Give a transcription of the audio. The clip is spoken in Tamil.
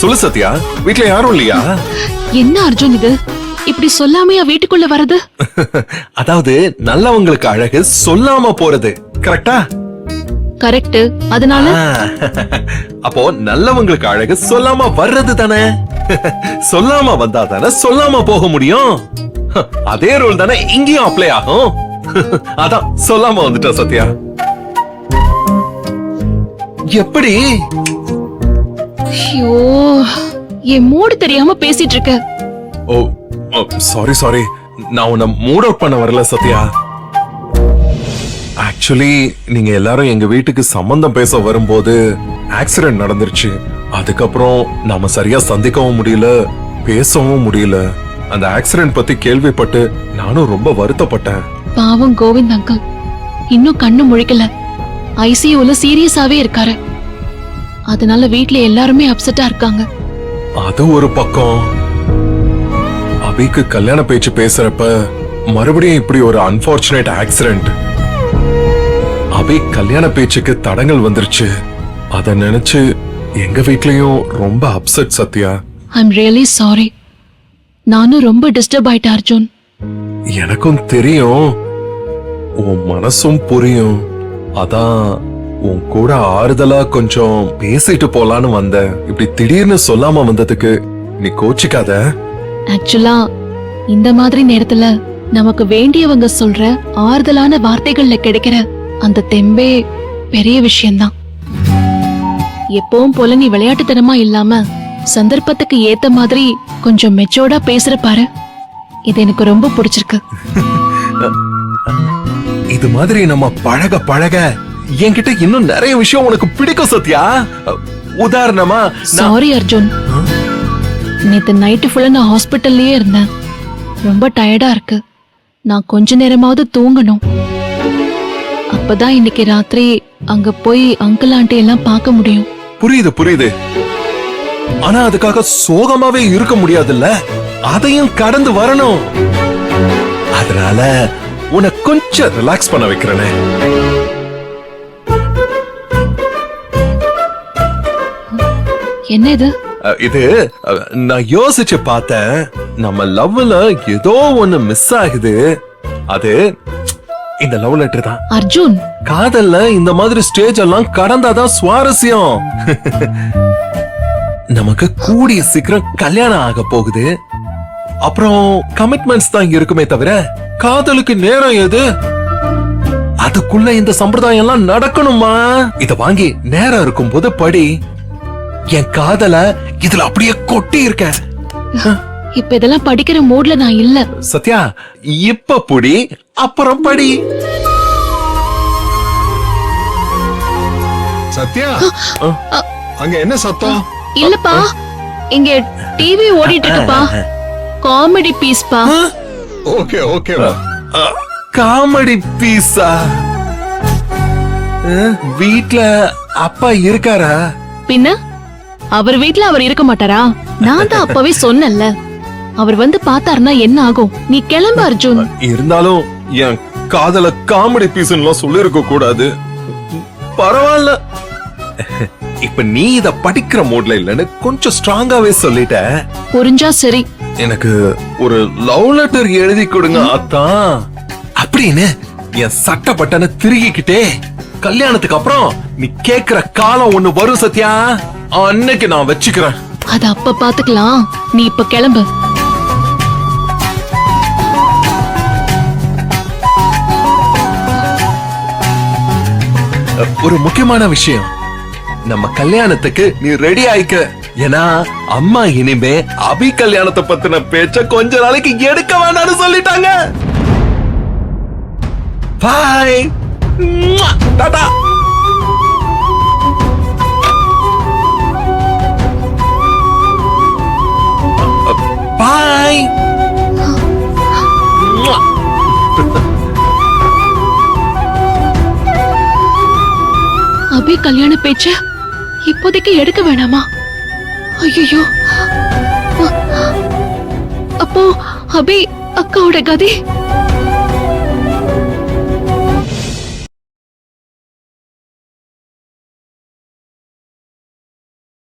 சொல்லு சத்யா, வீட்ல யாரும் இல்லையா? என்ன அர்ஜுன் இது இப்படி சொல்லாமையா வீட்டுக்குள்ள வரது? அதாவது நல்லவங்களுக்கு அழகு சொல்லாம போறது, கரெக்டா? கரெக்ட். அதனால அப்போ நல்லவங்களுக்கு அழகு சொல்லாம வர்றது தானே. சொல்லாம வந்தா தானே சொல்லாம போக முடியும். அதே ரூல் தானே இங்கேயும் அப்ளை ஆகும். அதான் சொல்லாம வந்துட்டா சத்யா. எப்படி? ஐயோ, என் மூடு தெரியாம பேசிட்டு இருக்க. ஓ சாரி, நான் உன்னை மூட் அவுட் பண்ண வரல சத்யா. ஆக்சுவலி நீங்க எல்லாரும் எங்க வீட்டுக்கு சம்பந்தம் பேச வரும்போது ஆக்சிடென்ட் நடந்துருச்சு. அதுக்கப்புறம் நாம சரியா சந்திக்கவும் முடியல, பேசவும் முடியல. அந்த ஆக்சிடென்ட் பத்தி கேள்விப்பட்டு நானும் ரொம்ப வருத்தப்பட்டேன். பாவம் கோவிந்த் அங்கிள் இன்னும் கண்ணு முழிக்கல, ஐசியூல சீரியஸாவே இருக்காரு. அதனால வீட்ல எல்லாருமே அப்செட்டா இருக்காங்க. அது ஒரு பக்கம். அபிக்கு கல்யாண பேச்சு பேசுறப்ப மறுபடியும் இப்படி ஒரு அன்பார்ச்சுனேட் ஆக்சிடென்ட். அபி கல்யாண பேச்சுக்கு தடங்கள் வந்துருச்சு. அத நினைச்சு எங்க வீட்லயும் ரொம்ப upset Sathya. I'm really sorry. நானும் ரொம்ப டிஸ்டர்ப் ஆயிட்டேன் அர்ஜுன். எனக்கும் தெரியும், உன் மனசும் புரியும். அதான் உன் கூட ஆறுதலா கொஞ்சம் பேசிட்டு போலான்னு வந்தேன். இப்படி திடீர்னு சொல்லாம வந்ததுக்கு நீ கோச்சிக்காத. ஆக்சுவலா இந்த மாதிரி நேரத்துல நமக்கு வேண்டியவங்க சொல்ற ஆறுதலான வார்த்தைகள்ல கிடைக்கிற அந்த தெம்பே பெரிய விஷயம்தான். எப்பவும் போல நீ விளையாட்டுத்தனமா இல்லாம சந்தர்ப்பத்துக்கு ஏத்த மாதிரி கொஞ்சம் மெச்சோர்டா பேசுற பாரு, இது எனக்கு ரொம்ப பிடிச்சிருக்கு. இது மாதிரி நம்ம பழக பழக என்கிட்ட இன்னும் நிறைய விஷயம் உனக்கு பிடிக்கும் சத்யா. உதாரணமா சாரி அர்ஜுன், நேத்து நைட்டு ஃபுல்லா நான் ஹாஸ்பிட்டல்லயே இருந்தேன். ரொம்ப டயர்டா இருக்கு. நான் கொஞ்ச நேரமாவது தூங்கணும். அப்பதான் இன்னைக்கு ராத்திரி அங்க போய் அங்கிள் ஆண்டி எல்லாம் பார்க்க முடியும். புரியுது. ஆனா அதுக்காக சோகமாவே இருக்க முடியாதுல்ல, அதையும் கடந்து வரணும். அதனால உன்னை கொஞ்சம் ரிலாக்ஸ் பண்ண வைக்கிறேனே. என்ன இது? இது நான் யோசிச்சு பார்த்தேன். நம்ம லவ்ல ஏதோ ஒண்ணு மிஸ் ஆகுது. அது இந்த லவ் லெட்டர் தான் அர்ஜுன். காதல்ல இந்த மாதிரி ஸ்டேஜ் எல்லாம் கடந்தாதான் சுவாரஸ்யம். நமக்கு கூடிய சீக்கிரம் கல்யாணம் ஆக போகுது. அப்புறம் கமிட்மெண்ட்ஸ் தான் இருக்குமே தவிர காதலுக்கு நேரம் எது? அதுக்குள்ள இந்த சம்பிரதாயம் எல்லாம் நடக்கணுமா? இத வாங்கி நேரம் இருக்கும் போது படி. என் காதல இதுல அப்படியே கொட்டி இருக்க. இப்ப இதெல்லாம் படிக்கிற மூட்ல நான் இல்ல சத்யா. இப்ப புடி, அப்புறம் படி. சத்யா, அங்க என்ன சத்தம்? இல்லப்பா, இங்க டிவி ஓடிட்டு இருக்குப்பா. காமெடி பீஸ்பா. Okay okay. காமெடி பீஸா? வீட்ல அப்பா இருக்காரா? பின்ன அவர் வீட்ல அவர் இருக்க மாட்டாரா? நான் தான் அப்பவே சொன்னேன்ல, அவர் வந்து பார்த்தாருன்னா என்ன ஆகும்? நீ கிளம்பு அர்ஜுன். இருந்தாலும் என் காதல காமெடி பீஸ்னு சொல்லிருக்க கூடாது. பரவாயில்ல, இப்ப நீ இத படிக்கிற மூட்ல இல்லன்னு கொஞ்சம் ஸ்ட்ராங்காவே சொல்லிட்ட. புரிஞ்சா சரி. எனக்கு ஒரு லவ் லெட்டர் எழுதி கொடுங்க அத்தான் அப்படின்னு என் சட்ட பட்டனை திருகிக்கிட்டே கல்யாணத்துக்கு அப்புறம் நீ கேக்குற காலம் ஒண்ணு வரும் சத்யா. அன்னைக்கு நான் வச்சுக்கிறேன். அத அப்ப பாத்துக்கலாம். நீ இப்ப கிளம்பு. ஒரு முக்கியமான விஷயம், நம்ம கல்யாணத்துக்கு நீ ரெடி ஆயிக்க. ஏன்னா அம்மா இனிமே அபி கல்யாணத்தை பத்தின பேச்ச கொஞ்ச நாளைக்கு எடுக்க வேண்டாம்னு சொல்லிட்டாங்க. பாய், டாடா. பாய். அபி கல்யாண பேச்ச இப்போதைக்கு எடுக்க வேணாமா? ஐயோ, அப்போ அபி அக்காவோட கதி?